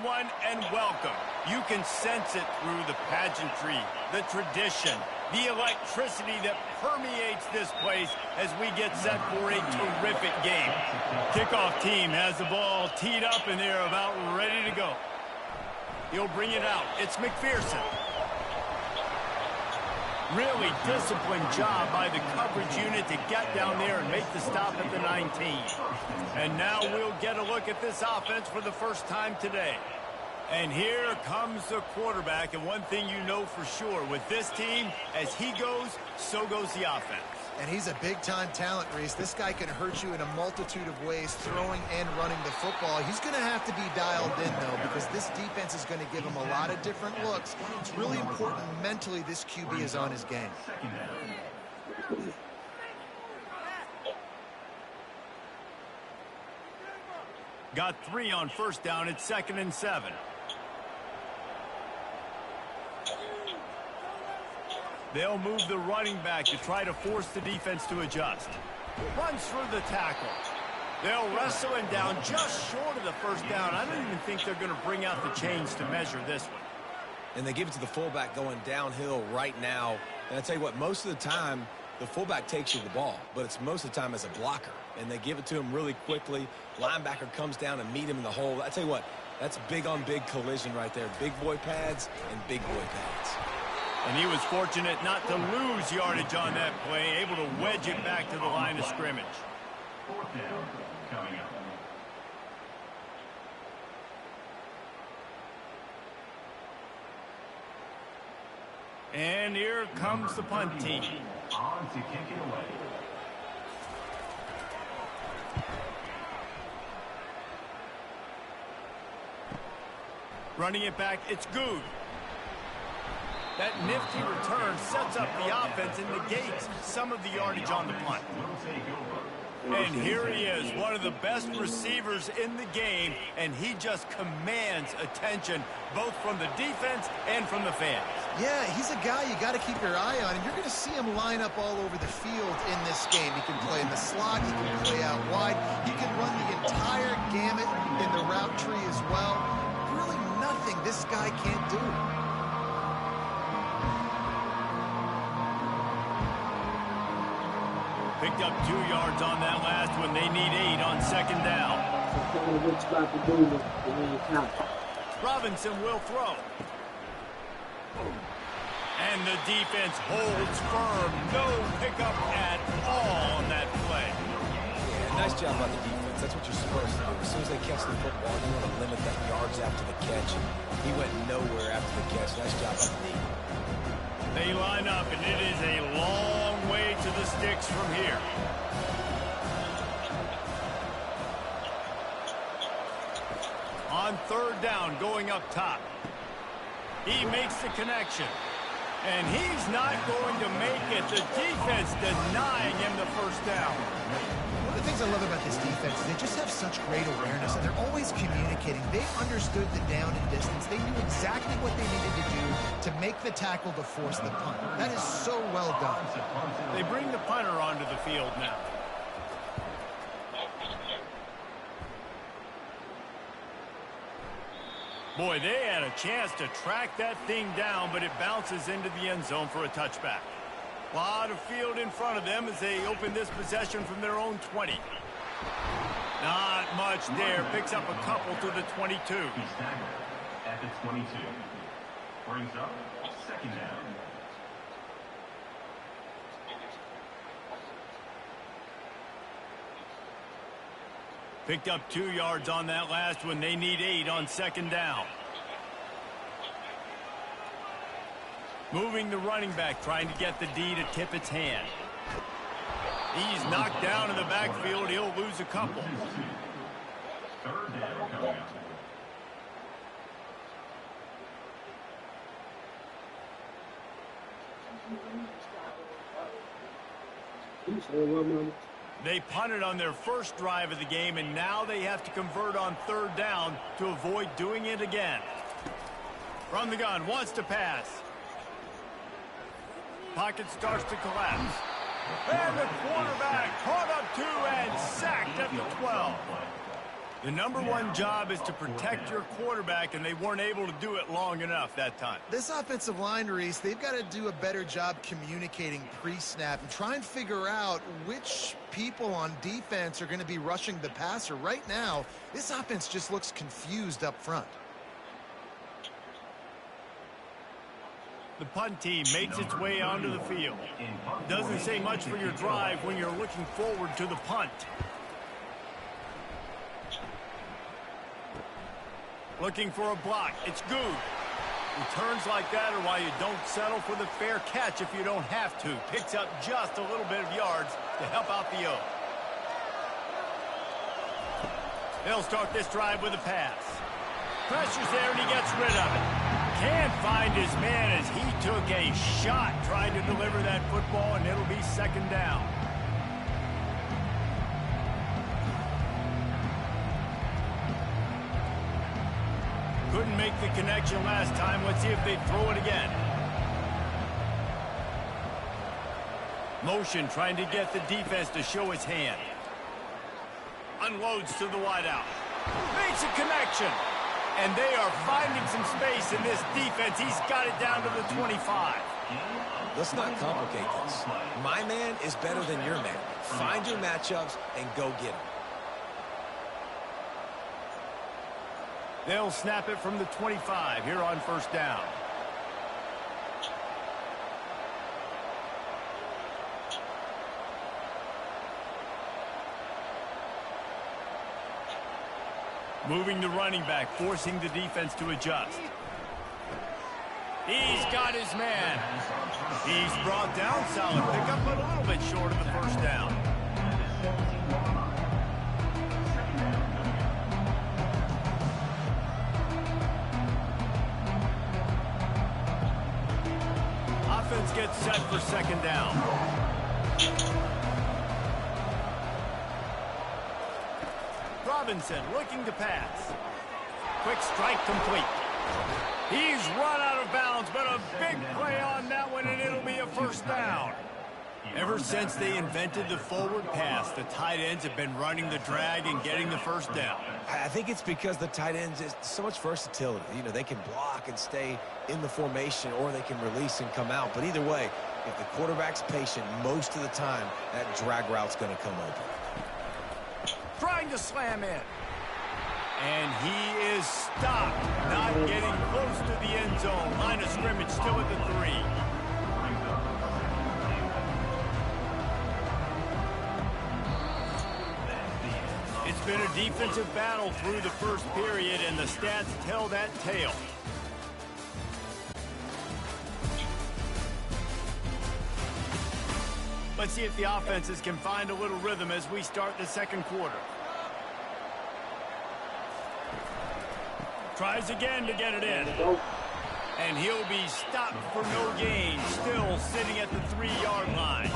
everyone, and welcome. You can sense it through the pageantry, the tradition, the electricity that permeates this place as we get set for a terrific game. Kickoff team has the ball teed up, and they're about ready to go. He'll bring it out. It's McPherson. Really disciplined job by the coverage unit to get down there and make the stop at the 19. And now we'll get a look at this offense for the first time today. And here comes the quarterback, and one thing you know for sure, with this team, as he goes, so goes the offense. And he's a big-time talent, Reese. This guy can hurt you in a multitude of ways, throwing and running the football. He's going to have to be dialed in, though, because this defense is going to give him a lot of different looks. It's really important mentally this QB is on his game. Got 3 on first down. It's 2nd and 7. They'll move the running back to try to force the defense to adjust. Runs through the tackle. They'll wrestle him down just short of the first down. I don't even think they're going to bring out the chains to measure this one. And they give it to the fullback going downhill right now. And I tell you what, most of the time, the fullback takes you the ball, but it's most of the time as a blocker. And they give it to him really quickly. Linebacker comes down and meet him in the hole. I tell you what, that's big on big collision right there. Big boy pads and big boy pads. And he was fortunate not to lose yardage on that play, able to wedge it back to the line of scrimmage. 4th down coming up. And here comes the punt team. On to kick it away. Running it back, it's Good. That nifty return sets up the offense and negates some of the yardage on the punt. And here he is, one of the best receivers in the game, and he just commands attention both from the defense and from the fans. Yeah, he's a guy you got to keep your eye on, and you're going to see him line up all over the field in this game. He can play in the slot, he can play out wide, he can run the entire gamut in the route tree as well. Really nothing this guy can't do. Picked up 2 yards on that last one. They need 8 on 2nd down. Robinson will throw. And the defense holds firm. No pickup at all on that play. Yeah, nice job by the defense. That's what you're supposed to do. As soon as they catch the football, you want to limit that yards after the catch. He went nowhere after the catch. Nice job by the D. They line up, and it is a long way to the sticks from here. On 3rd down, going up top. He makes the connection. And he's not going to make it. The defense denying him the first down. One of the things I love about this defense is they just have such great awareness, and they're always communicating. They understood the down and distance. They knew exactly what they needed to do to make the tackle to force the punt. That is so well done. They bring the punter onto the field now. Boy, they had a chance to track that thing down, but it bounces into the end zone for a touchback. A lot of field in front of them as they open this possession from their own 20. Not much there. Picks up a couple to the 22. He's staggered at the 22. Brings up 2nd down. Picked up 2 yards on that last one. They need 8 on 2nd down. Moving the running back, trying to get the D to tip its hand. He's knocked down in the backfield. He'll lose a couple. 3rd down coming up. They punted on their first drive of the game, and now they have to convert on 3rd down to avoid doing it again. From the gun, wants to pass. Pocket starts to collapse. And the quarterback caught up 2 and sacked at the 12. The number one job is to protect your quarterback, and they weren't able to do it long enough that time. This offensive line, Reese, they've got to do a better job communicating pre-snap and try and figure out which people on defense are going to be rushing the passer. Right now, this offense just looks confused up front. The punt team makes its way onto the field. Doesn't say much for your drive when you're looking forward to the punt. Looking for a block. It's good. Returns like that are why you don't settle for the fair catch if you don't have to. Picks up just a little bit of yards to help out the O. They'll start this drive with a pass. Pressure's there and he gets rid of it. Can't find his man as he took a shot trying to deliver that football, and it'll be second down. Couldn't make the connection last time. Let's see if they throw it again. Motion trying to get the defense to show his hand. Unloads to the wideout. Makes a connection. And they are finding some space in this defense. He's got it down to the 25. Let's not complicate this. My man is better than your man. Find your matchups and go get them. They'll snap it from the 25 here on first down. Moving the running back, forcing the defense to adjust. He's got his man. He's brought down. Solid pickup, but a little bit short of the first down. Offense gets set for second down. Robinson looking to pass. Quick strike complete. He's run out of bounds, but a big play on that one, and it'll be a first down. Ever since they invented the forward pass, the tight ends have been running the drag and getting the first down. I think it's because the tight ends is so much versatility. You know, they can block and stay in the formation, or they can release and come out. But either way, if the quarterback's patient, most of the time, that drag route's going to come open. Trying to slam in. And he is stopped. Not getting close to the end zone. Line of scrimmage still at the 3. It's been a defensive battle through the first period, and the stats tell that tale. Let's see if the offenses can find a little rhythm as we start the second quarter. Tries again to get it in. And he'll be stopped for no gain, still sitting at the 3-yard line.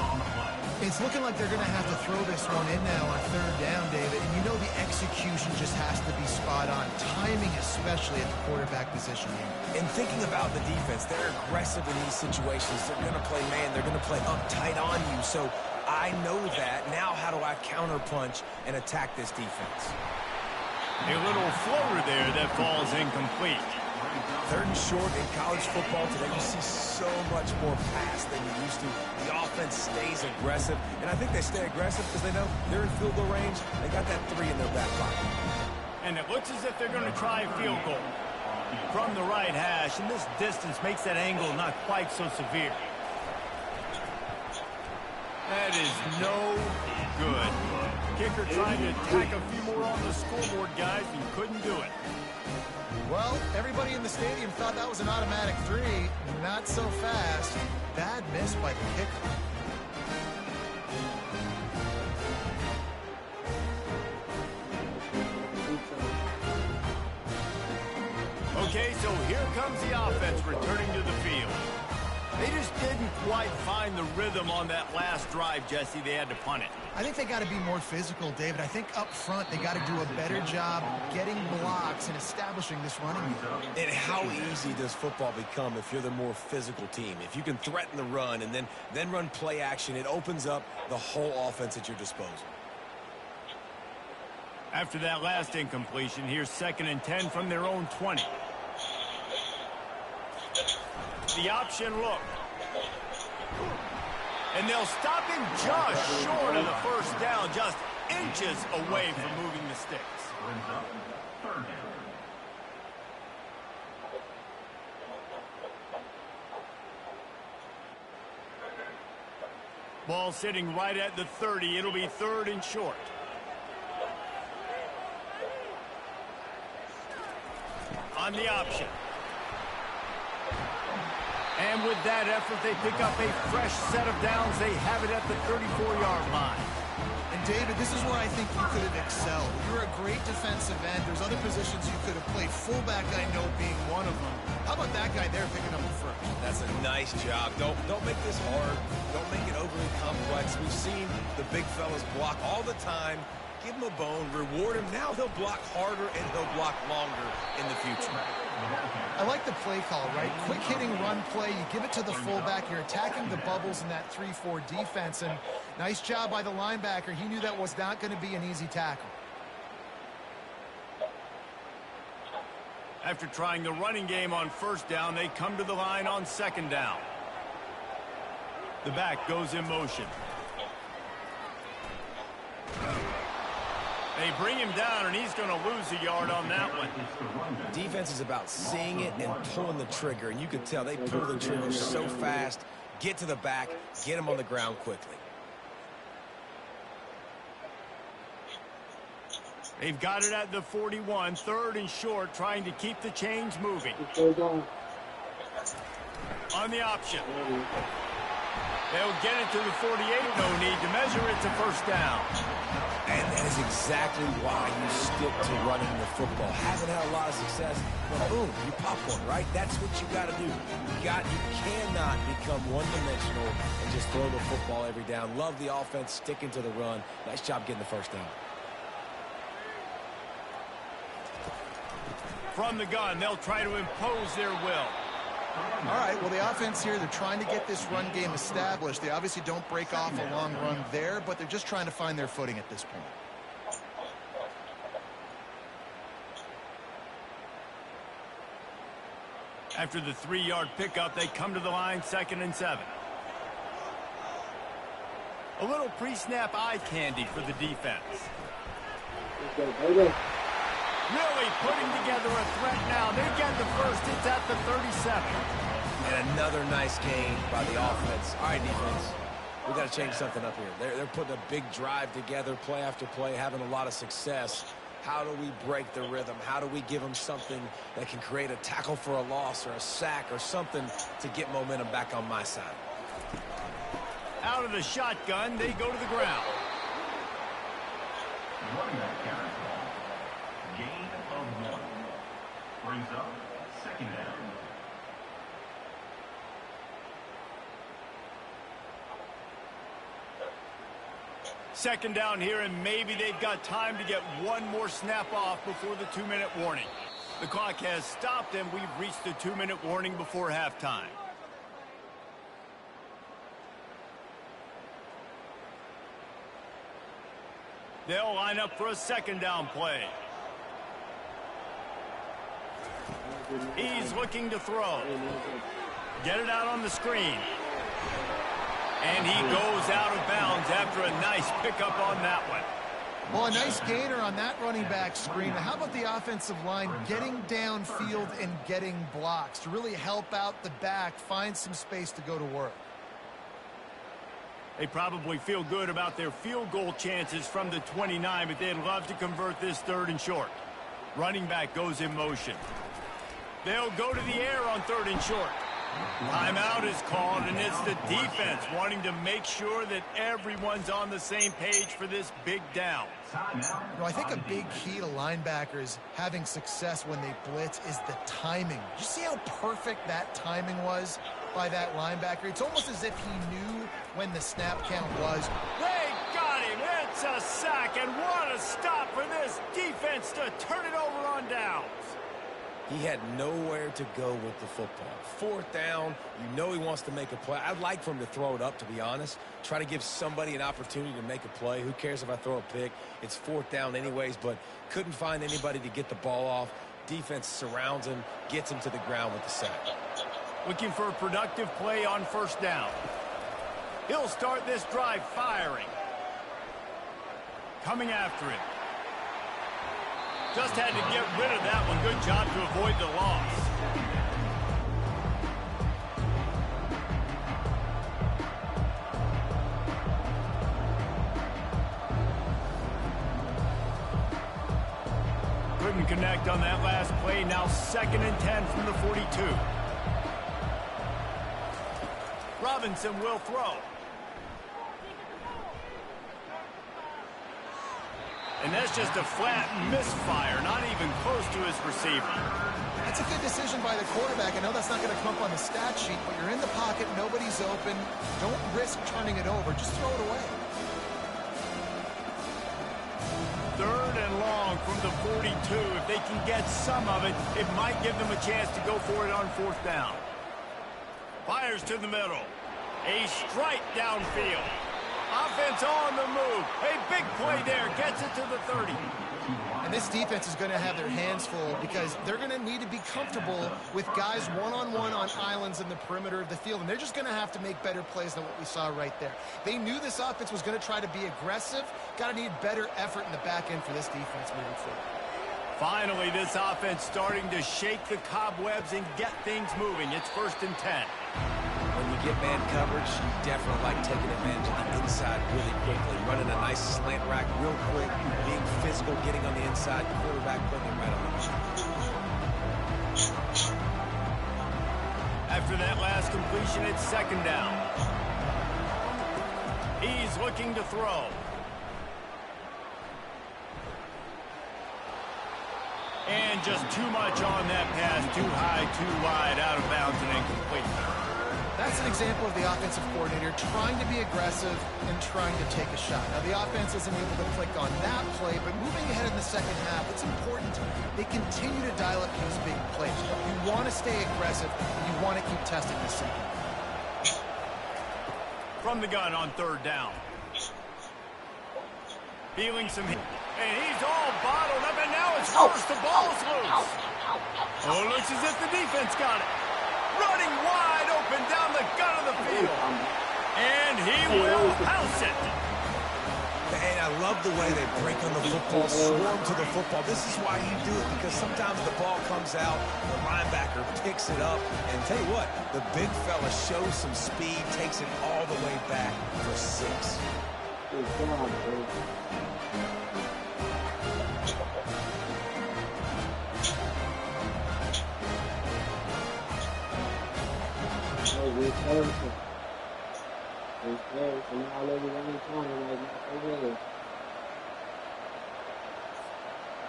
It's looking like they're going to have to throw this one in now on third down, David. And you know the execution just has to be spot on. Timing especially at the quarterback position here. And thinking about the defense, they're aggressive in these situations. They're going to play man. They're going to play uptight on you. So I know that. Now how do I counterpunch and attack this defense? A little floater there that falls incomplete. Third and short in college football today, you see so much more pass than you used to. The offense stays aggressive, and I think they stay aggressive because they know they're in field goal range. They got that 3 in their back pocket. And it looks as if they're going to try a field goal from the right hash, and this distance makes that angle not quite so severe. That is no good. Kicker trying to tack a few more on the scoreboard, guys, and couldn't do it. Well, everybody in the stadium thought that was an automatic 3. Not so fast. Bad miss by the kicker. Okay, so here comes the offense returning to the field. They just didn't quite find the rhythm on that last drive, Jesse. They had to punt it. I think they got to be more physical, David. I think up front they got to do a better job getting blocks and establishing this running game. And how easy does football become if you're the more physical team? If you can threaten the run and then run play action, it opens up the whole offense at your disposal. After that last incompletion, here's 2nd and 10 from their own 20. The option look. And they'll stop him just short of the first down, just inches away from moving the sticks. Brings up 3rd down. Ball sitting right at the 30. It'll be 3rd and short. On the option. And with that effort, they pick up a fresh set of downs. They have it at the 34-yard line. And David, this is where I think you could have excelled. You're a great defensive end. There's other positions you could have played. Fullback, I know, being one of them. How about that guy there picking up the first? That's a nice job. Don't make this hard. Don't make it overly complex. We've seen the big fellas block all the time. Give him a bone, reward him. Now he'll block harder and he'll block longer in the future. I like the play call, right? Quick hitting run play. You give it to the fullback. You're attacking the bubbles in that 3-4 defense. And nice job by the linebacker. He knew that was not going to be an easy tackle. After trying the running game on 1st down, they come to the line on 2nd down. The back goes in motion. They bring him down, and he's going to lose a yard on that one. Defense is about seeing it and pulling the trigger. And you can tell they pull the trigger so fast, get to the back, get him on the ground quickly. They've got it at the 41, 3rd and short, trying to keep the chains moving. On the option. They'll get it to the 48, no need to measure it to 1st down. And that is exactly why you stick to running the football. Haven't had a lot of success, but boom, you pop one, right? That's what you got to do. You cannot become one-dimensional and just throw the football every down. Love the offense, sticking to the run. Nice job getting the 1st down. From the gun, they'll try to impose their will. All right, well, the offense here, they're trying to get this run game established. They obviously don't break off a long run there, but they're just trying to find their footing at this point. After the 3-yard pickup, they come to the line, 2nd and 7. A little pre-snap eye candy for the defense. Really putting together a threat now. They get the first. It's at the 37. And another nice gain by the offense. All right, defense. We got to change something up here. They're putting a big drive together, play after play, having a lot of success. How do we break the rhythm? How do we give them something that can create a tackle for a loss or a sack or something to get momentum back on my side? Out of the shotgun, they go to the ground. Running back carry. Gain of 1. Brings up 2nd down. Second down here, and maybe they've got time to get one more snap off before the 2-minute warning. The clock has stopped, and we've reached the 2-minute warning before halftime. They'll line up for a 2nd down play. He's looking to throw. Get it out on the screen. And he goes out of bounds after a nice pickup on that one. Well, a nice gainer on that running back screen. How about the offensive line getting downfield and getting blocks to really help out the back, find some space to go to work? They probably feel good about their field goal chances from the 29, but they'd love to convert this 3rd and short. Running back goes in motion. They'll go to the air on 3rd and short. Timeout is called, and it's the defense wanting to make sure that everyone's on the same page for this big down. I think a big key to linebackers having success when they blitz is the timing. Did you see how perfect that timing was by that linebacker? It's almost as if he knew when the snap count was. They got him. It's a sack, and what a stop for this defense to turn it over on downs. He had nowhere to go with the football. Fourth down, you know he wants to make a play. I'd like for him to throw it up, to be honest. Try to give somebody an opportunity to make a play. Who cares if I throw a pick? It's fourth down anyways, but couldn't find anybody to get the ball off. Defense surrounds him, gets him to the ground with the sack. Looking for a productive play on first down. He'll start this drive firing. Coming after him. Just had to get rid of that one. Good job to avoid the loss. Couldn't connect on that last play. Now 2nd and 10 from the 42. Robinson will throw. And that's just a flat misfire, not even close to his receiver. That's a good decision by the quarterback. I know that's not going to come up on the stat sheet, but you're in the pocket, nobody's open. Don't risk turning it over. Just throw it away. 3rd and long from the 42. If they can get some of it, it might give them a chance to go for it on 4th down. Fires to the middle. A strike downfield. Offense on the move. A big play there. Gets it to the 30. And this defense is going to have their hands full because they're going to need to be comfortable with guys one-on-one on islands in the perimeter of the field. And they're just going to have to make better plays than what we saw right there. They knew this offense was going to try to be aggressive. Got to need better effort in the back end for this defense moving forward. Finally, this offense starting to shake the cobwebs and get things moving. It's 1st and 10. When you get man coverage, you definitely like taking advantage of the inside really quickly. Running a nice slant rack real quick, being physical, getting on the inside, quarterback putting it right on the line. After that last completion, it's 2nd down. He's looking to throw. And just too much on that pass. Too high, too wide, out of bounds, and incomplete. That's an example of the offensive coordinator trying to be aggressive and trying to take a shot. Now, the offense isn't able to click on that play, but moving ahead in the second half, it's important they continue to dial up these big plays. You want to stay aggressive, and you want to keep testing the second. From the gun on 3rd down. Feeling some heat. And he's all bottled up, and now it's first. The ball's loose. Oh, looks as if the defense got it. Running wide open down the gut of the field. And he will house it. And I love the way they break on the football, swarm to the football. This is why you do it, because sometimes the ball comes out, the linebacker picks it up, and tell you what, the big fella shows some speed, takes it all the way back for 6. Good job, bro.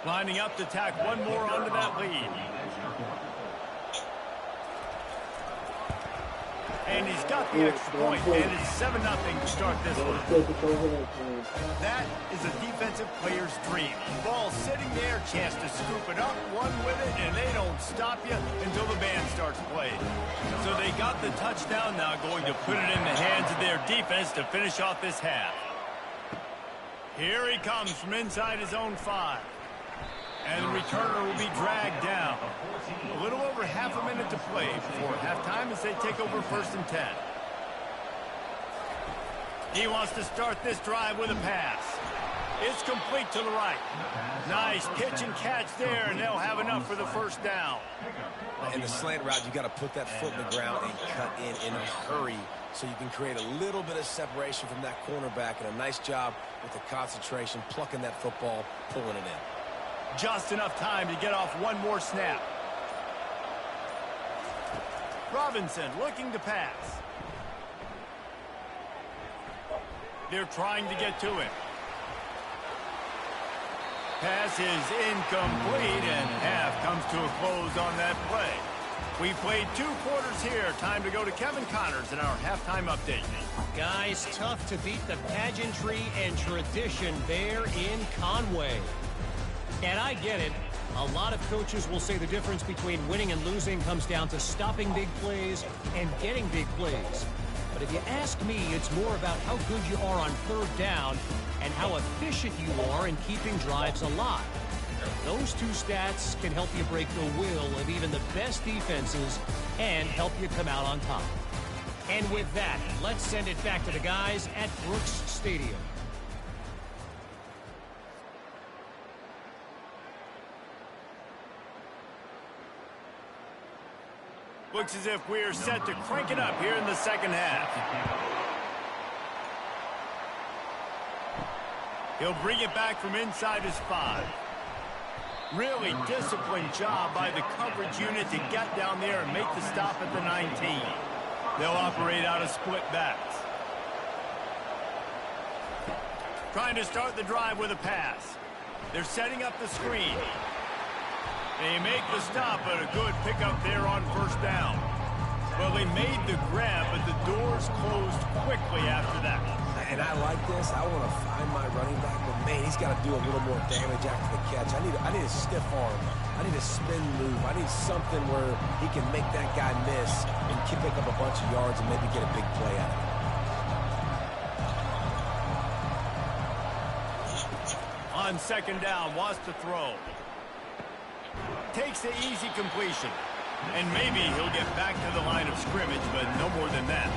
Lining up to tack one more onto that lead. And he's got the extra point, and it's 7-0 to start this one. That is a defensive player's dream. Ball sitting there, chance to scoop it up, one with it, and they don't stop you until the band starts playing. So they got the touchdown, now going to put it in the hands of their defense to finish off this half. Here he comes from inside his own 5. And the returner will be dragged down. A little over half a minute to play before halftime as they take over 1st and 10. He wants to start this drive with a pass. It's complete to the right. Nice pitch and catch there, and they'll have enough for the 1st down. In the slant route, you got to put that foot in the ground and cut in a hurry so you can create a little bit of separation from that cornerback, and a nice job with the concentration, plucking that football, pulling it in. Just enough time to get off one more snap. Robinson looking to pass. They're trying to get to him. Pass is incomplete, and half comes to a close on that play. We played 2 quarters here. Time to go to Kevin Connors in our halftime update. Guys, tough to beat the pageantry and tradition there in Conway. And I get it. A lot of coaches will say the difference between winning and losing comes down to stopping big plays and getting big plays. But if you ask me, it's more about how good you are on third down and how efficient you are in keeping drives alive. Those two stats can help you break the will of even the best defenses and help you come out on top. And with that, let's send it back to the guys at Brooks Stadium. Looks as if we're set to crank it up here in the second half. He'll bring it back from inside his 5. Really disciplined job by the coverage unit to get down there and make the stop at the 19. They'll operate out of split backs. Trying to start the drive with a pass. They're setting up the screen. They make the stop, but a good pickup there on first down. Well, they made the grab, but the doors closed quickly after that. And I like this. I want to find my running back, but man, he's got to do a little more damage after the catch. I need a stiff arm. I need a spin move. I need something where he can make that guy miss and pick up a bunch of yards and maybe get a big play out of it. On second down, wants to throw. Takes the easy completion. And maybe he'll get back to the line of scrimmage, but no more than that.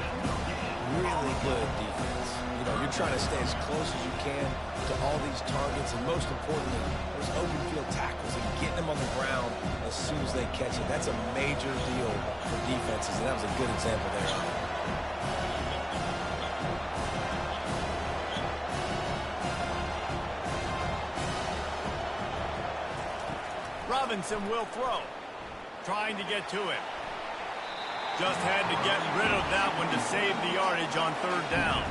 Really good defense. You know, you're trying to stay as close as you can to all these targets, and most importantly, those open field tackles and getting them on the ground as soon as they catch it. That's a major deal for defenses, and that was a good example there. Robinson will throw. Trying to get to it. Just had to get rid of that one to save the yardage on third down.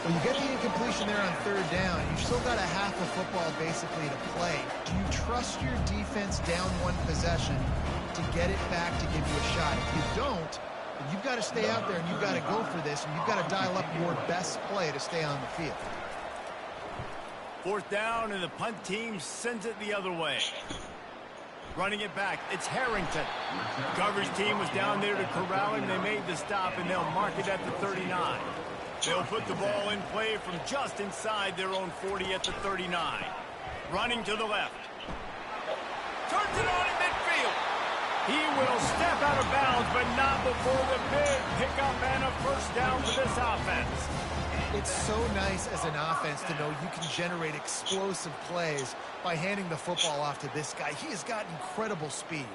When you get the incompletion there on third down, you've still got a half a football basically to play. Do you trust your defense down one possession to get it back to give you a shot? If you don't, then you've got to stay out there and you've got to go for this, and you've got to dial up your best play to stay on the field. Fourth down, and the punt team sends it the other way. Running it back, it's Harrington. Coverage team was down there to corral him. They made the stop, and they'll mark it at the 39. They'll put the ball in play from just inside their own 40 at the 39. Running to the left. Turns it on in midfield. He will step out of bounds, but not before the big pickup and a first down for this offense. It's so nice as an offense to know you can generate explosive plays by handing the football off to this guy. He has got incredible speed.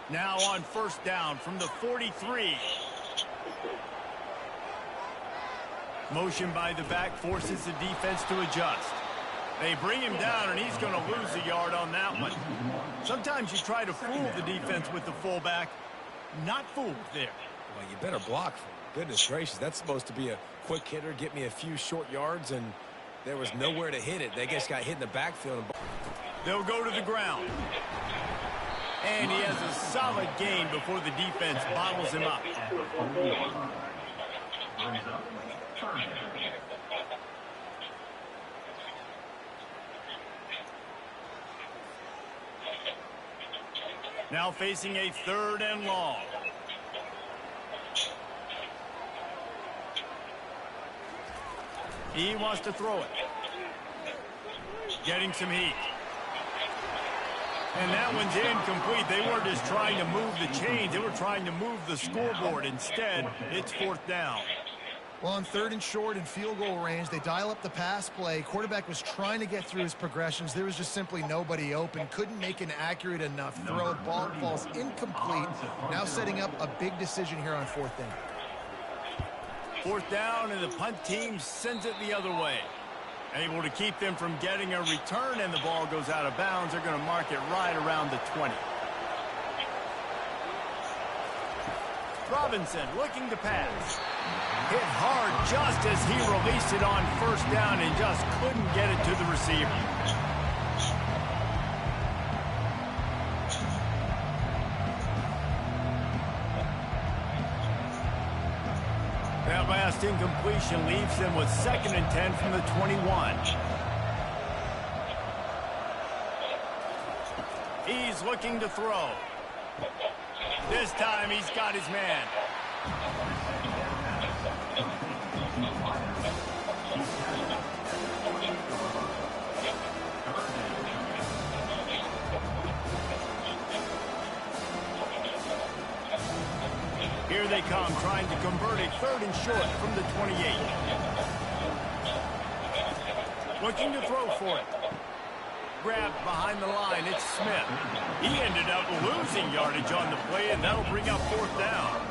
Now on first down from the 43. Motion by the back forces the defense to adjust. They bring him down, and he's going to lose a yard on that one. Sometimes you try to fool the defense with the fullback. Not fooled there. Well, you better block for him. Goodness gracious, that's supposed to be a quick hitter, get me a few short yards, and there was nowhere to hit it. They just got hit in the backfield. They'll go to the ground. And he has a solid gain before the defense bottles him up. Now facing a third and long. He wants to throw it. Getting some heat. And that one's incomplete. They weren't just trying to move the chains. They were trying to move the scoreboard. Instead, it's fourth down. Well, on third and short and field goal range, they dial up the pass play. Quarterback was trying to get through his progressions. There was just simply nobody open. Couldn't make an accurate enough throw. Ball falls incomplete. Now setting up a big decision here on fourth down. Fourth down, and the punt team sends it the other way. Able to keep them from getting a return, and the ball goes out of bounds. They're going to mark it right around the 20. Robinson looking to pass. Hit hard just as he released it on first down and just couldn't get it to the receiver. That last incompletion leaves them with 2nd and 10 from the 21. He's looking to throw. This time he's got his man. Here they come, trying to convert a 3rd and short from the 28. Looking to throw for it. Grabbed behind the line, it's Smith. He ended up losing yardage on the play, and that'll bring up 4th down.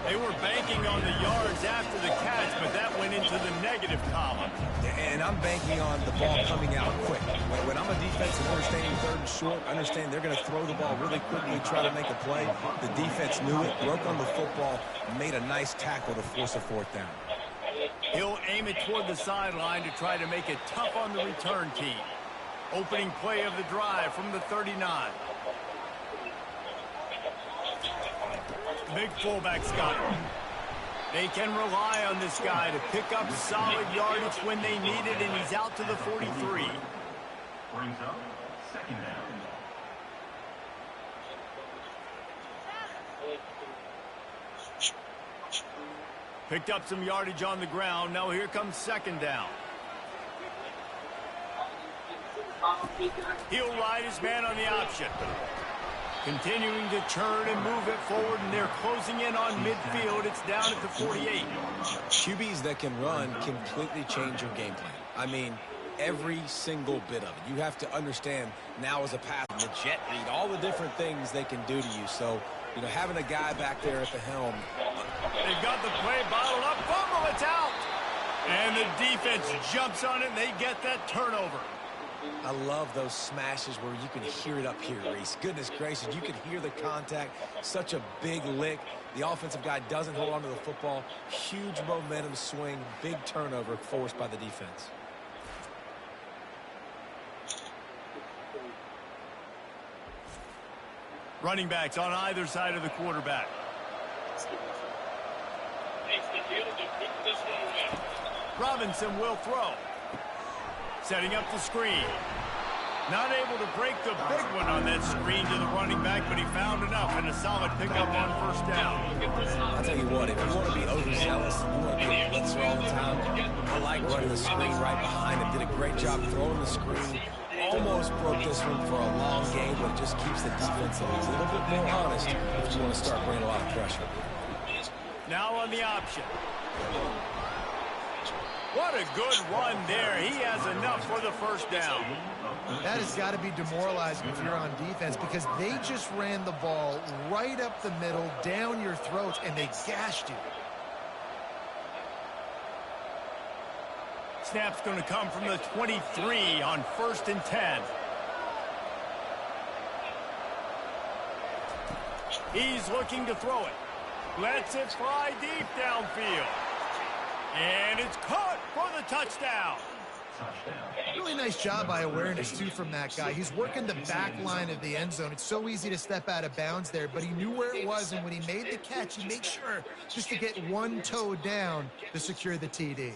They were banking on the yards after the catch, but that went into the negative column. And I'm banking on the ball coming out quick. When I'm a defense and understanding 3rd and short, understand they're going to throw the ball really quickly, try to make a play. The defense knew it, broke on the football, made a nice tackle to force a 4th down. He'll aim it toward the sideline to try to make it tough on the return team. Opening play of the drive from the 39. Big fullback's got it. They can rely on this guy to pick up solid yardage when they need it, and he's out to the 43. Brings up 2nd down. Picked up some yardage on the ground. Now here comes 2nd down. He'll ride his man on the option. Continuing to churn and move it forward, and they're closing in on midfield. It's down at the 48. QBs that can run completely change your game plan. I mean, every single bit of it. You have to understand now as a pass, the jet read, all the different things they can do to you. So, you know, having a guy back there at the helm. They've got the play bottled up. Fumble, it's out. And the defense jumps on it, and they get that turnover. I love those smashes where you can hear it up here, Reese. Goodness gracious, you can hear the contact. Such a big lick. The offensive guy doesn't hold on to the football. Huge momentum swing, big turnover forced by the defense. Running backs on either side of the quarterback. Robinson will throw. Setting up the screen. Not able to break the big one on that screen to the running back, but he found enough and a solid pickup on 1st down. I'll tell you what, if you want to be overzealous, you want to be a blitzer all the time, I like running the screen right behind him. Did a great job throwing the screen. Almost broke this one for a long game, but it just keeps the defense a little bit more honest if you want to start bringing a lot of pressure. Now on the option. What a good run there. He has enough for the 1st down. That has got to be demoralizing if you're on defense, because they just ran the ball right up the middle, down your throats, and they gashed you. Snap's going to come from the 23 on 1st and 10. He's looking to throw it. Lets it fly deep downfield. And it's caught for the touchdown. Really nice job by awareness, too, from that guy. He's working the back line of the end zone. It's so easy to step out of bounds there, but he knew where it was, and when he made the catch, he made sure just to get one toe down to secure the TD.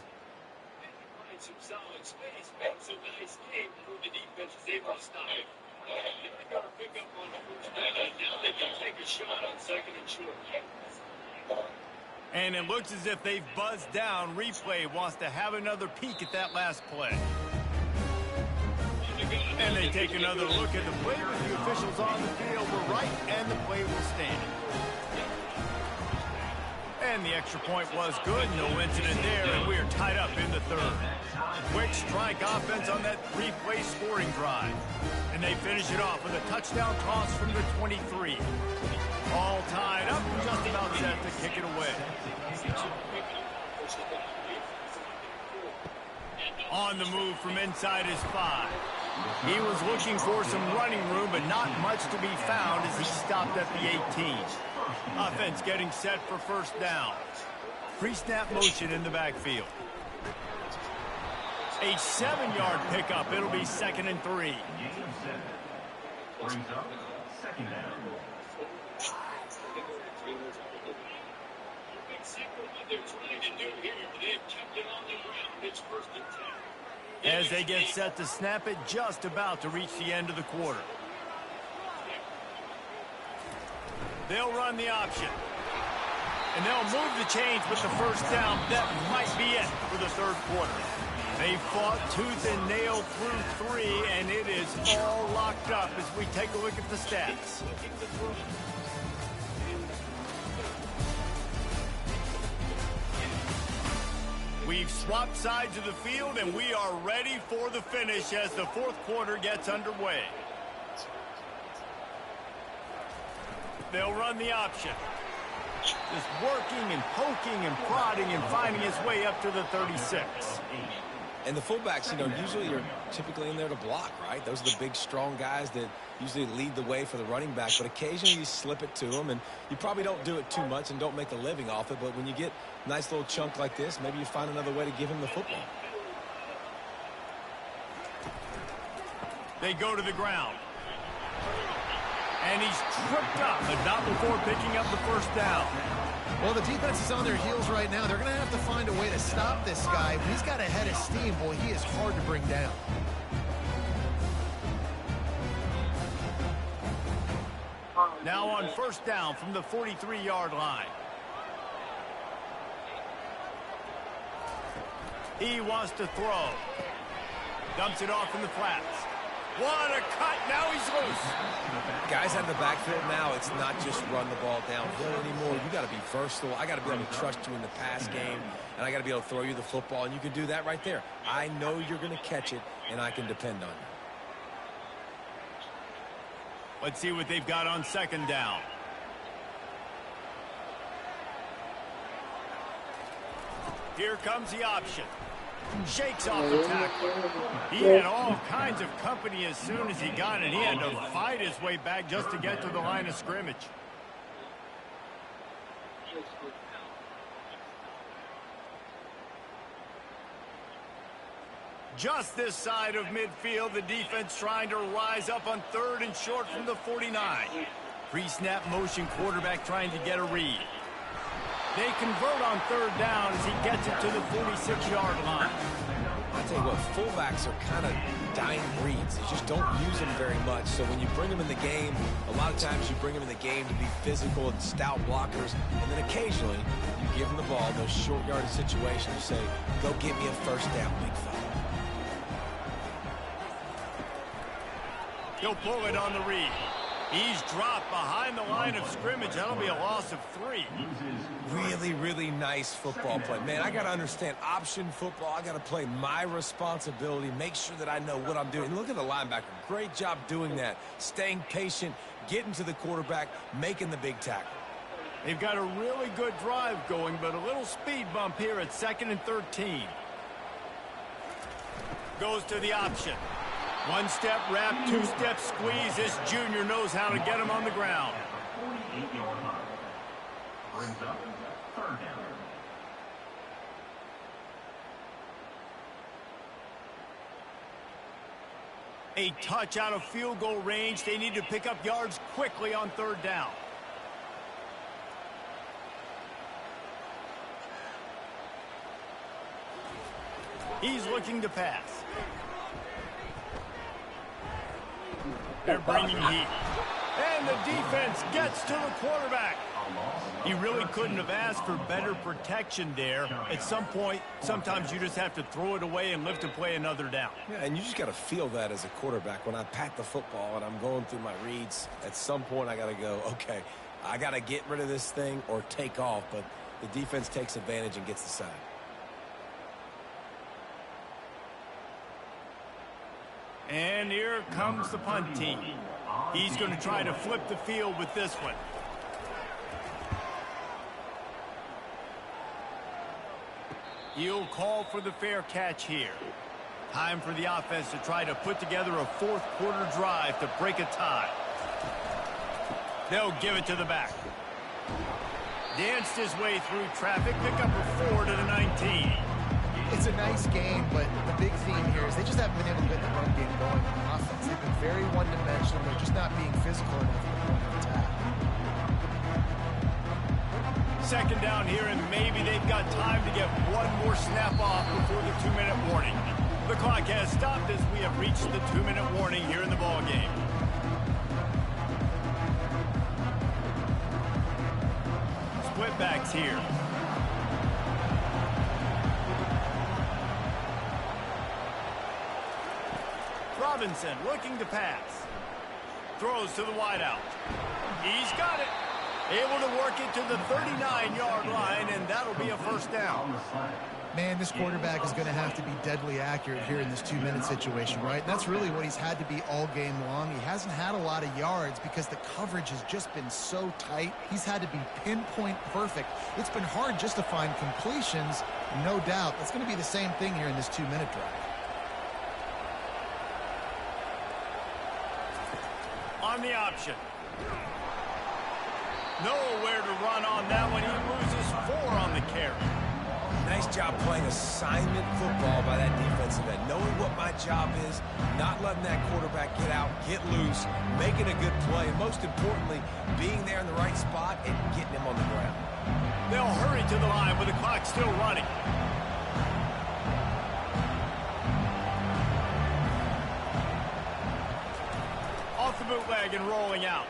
And it looks as if they've buzzed down. Replay wants to have another peek at that last play. And they take another look at the play, but the officials on the field were right, and the play will stand. And the extra point was good. No incident there, and we are tied up in the 3rd. Quick strike offense on that 3-play scoring drive. And they finish it off with a touchdown toss from the 23. All tied up, just about set to kick it away. On the move from inside his 5. He was looking for some running room, but not much to be found as he stopped at the 18. Offense getting set for 1st down. Pre-snap motion in the backfield. A 7-yard pickup. It'll be 2nd and 3. Brings up 2nd down. As they get set to snap it, just about to reach the end of the quarter. They'll run the option. And they'll move the chains with the first down. That might be it for the third quarter. They fought tooth and nail through 3, and it is all locked up as we take a look at the stats. We've swapped sides of the field, and we are ready for the finish as the fourth quarter gets underway. They'll run the option. Just working and poking and prodding and finding his way up to the 36. And the fullbacks, usually are typically in there to block, right? Those are the big, strong guys that usually lead the way for the running back. But occasionally you slip it to them, and you probably don't do it too much and don't make a living off it. But when you get a nice little chunk like this, maybe you find another way to give him the football. They go to the ground. And he's tripped up, but not before picking up the first down. Well, the defense is on their heels right now. They're going to have to find a way to stop this guy. When he's got a head of steam, boy, he is hard to bring down. Now on first down from the 43-yard line. He wants to throw. Dumps it off in the flats. What a cut. Now he's loose. Guys out of the backfield now, it's not just run the ball downhill anymore. You got to be versatile. I got to be able to trust you in the pass game, and I got to be able to throw you the football, and you can do that right there. I know you're going to catch it, and I can depend on you. Let's see what they've got on second down. Here comes the option. Shakes off the tackle. He had all kinds of company as soon as he got it. He had to fight his way back just to get to the line of scrimmage. Just this side of midfield, the defense trying to rise up on third and short from the 49. Pre-snap motion quarterback trying to get a read. They convert on third down as he gets it to the 46-yard line. I tell you what, fullbacks are kind of dying breeds. They just don't use them very much. So when you bring them in the game, a lot of times you bring them in the game to be physical and stout blockers. And then occasionally you give them the ball, those short yardage situations, you say, go get me a first down, big fella. He'll pull it on the read. He's dropped behind the line of scrimmage. That'll be a loss of 3. Really, really nice football play. Man, I got to understand option football. I got to play my responsibility, make sure that I know what I'm doing. Look at the linebacker. Great job doing that. Staying patient, getting to the quarterback, making the big tackle. They've got a really good drive going, but a little speed bump here at 2nd and 13. Goes to the option. One-step wrap, two-step squeeze. This junior knows how to get him on the ground. 48-yard line. Brings up third down. A touch out of field goal range. They need to pick up yards quickly on third down. He's looking to pass. They're bringing heat. And the defense gets to the quarterback. He really couldn't have asked for better protection there. At some point, sometimes you just have to throw it away and live to play another down. Yeah, and you just got to feel that as a quarterback. When I pat the football and I'm going through my reads, at some point I got to go, okay, I got to get rid of this thing or take off. But the defense takes advantage and gets the sack. And here comes the punt team. He's going to try to flip the field with this one. He'll call for the fair catch here. Time for the offense to try to put together a fourth quarter drive to break a tie. They'll give it to the back. Danced his way through traffic. Pick up a 4 to the 19. It's a nice game, but the big theme here is they just haven't been able to get the run game going on offense. They've been very one-dimensional. They're just not being physical enough at the point of attack. Second down here, and maybe they've got time to get one more snap off before the 2-minute warning. The clock has stopped as we have reached the 2-minute warning here in the ballgame. quarterbacks here. Robinson looking to pass. Throws to the wideout. He's got it. Able to work it to the 39-yard line, and that'll be a first down. Man, this quarterback is going to have to be deadly accurate here in this 2-minute situation, right? And that's really what he's had to be all game long. He hasn't had a lot of yards because the coverage has just been so tight. He's had to be pinpoint perfect. It's been hard just to find completions, no doubt. That's going to be the same thing here in this 2-minute drive. On the option. Nowhere to run on that one. He loses 4 on the carry. Nice job playing assignment football by that defensive end. Knowing what my job is, not letting that quarterback get out, get loose, making a good play, and most importantly, being there in the right spot and getting him on the ground. They'll hurry to the line with the clock still running. Off the bootleg and rolling out.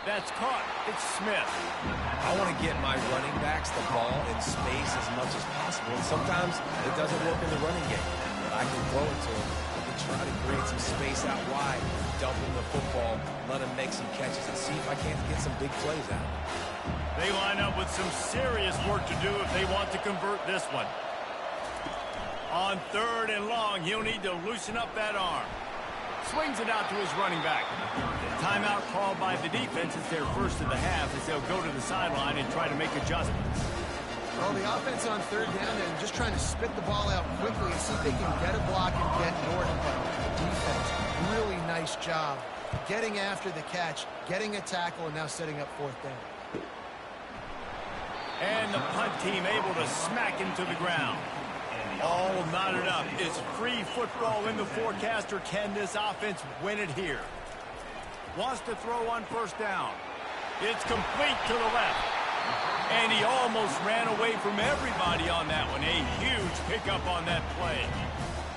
That's caught. It's Smith. I want to get my running backs the ball in space as much as possible. And sometimes it doesn't work in the running game. But I can throw it to him. I can try to create some space out wide, dump him the football, let him make some catches, and see if I can't get some big plays out. They line up with some serious work to do if they want to convert this one. On 3rd and long, he'll need to loosen up that arm. Swings it out to his running back. Timeout called by the defense. It's their first of the half as they'll go to the sideline and try to make adjustments. Well, the offense on 3rd down and just trying to spit the ball out quickly and see if they can get a block and get Norton. But the defense, really nice job getting after the catch, getting a tackle, and now setting up 4th down. And the punt team able to smack him to the ground. All knotted up. Is free football in the forecast, or can this offense win it here? Wants to throw on 1st down. It's complete to the left. And he almost ran away from everybody on that one. A huge pickup on that play.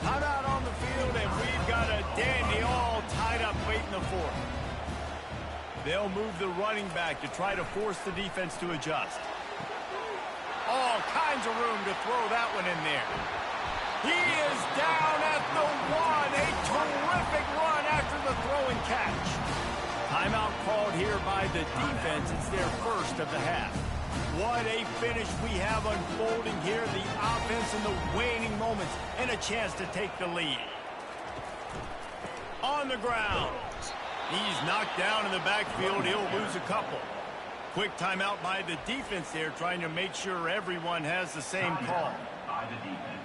Timeout on the field, and we've got a dandy all tied up late in the 4th. They'll move the running back to try to force the defense to adjust. All kinds of room to throw that one in there. He is down at the 1. A terrific run after the throw and catch. Timeout called here by the defense. It's their first of the half. What a finish we have unfolding here. The offense in the waning moments and a chance to take the lead. On the ground. He's knocked down in the backfield. He'll lose a couple. Quick timeout by the defense there, trying to make sure everyone has the same call.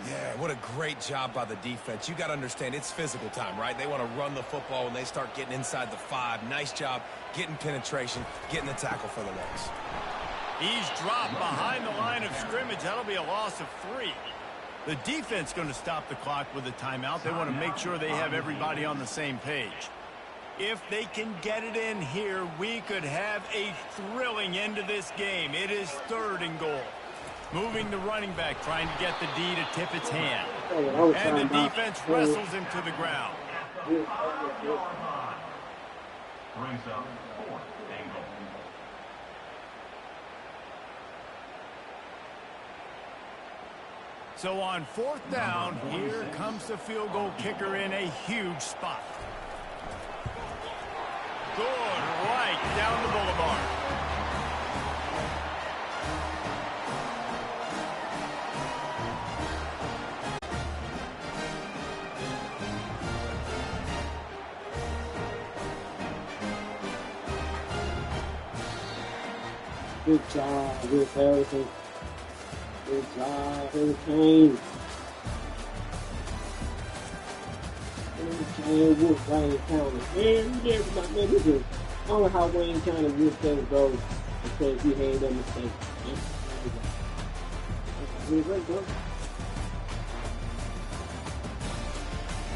Yeah, what a great job by the defense. You got to understand, it's physical time, right? They want to run the football when they start getting inside the 5. Nice job getting penetration, getting the tackle for the loss. He's dropped behind the line of scrimmage. That'll be a loss of 3. The defense going to stop the clock with a timeout. They want to make sure they have everybody on the same page. If they can get it in here, we could have a thrilling end to this game. It is 3rd and goal. Moving the running back, trying to get the D to tip its hand. And the defense wrestles him to the ground. Brings up 4th and goal. So on 4th down, here comes the field goal kicker in a huge spot. Good, right down the boulevard. Good job, Will Harrison. Good job, Hurricane. Hurricane whoop Wayne County. Man, you everybody, man, this is, I don't know how Wayne County whooped them goes because you made that mistake. Really great, bro.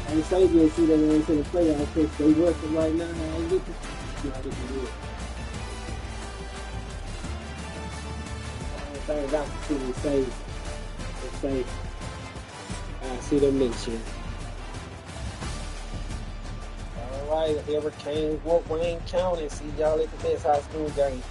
And Xavier see that when they say the playoffs, because they working right now, and I get to see how they can do it. Thing about the team say, I see them next year. All right, Hurricane, Wayne County. See y'all at the next high school game.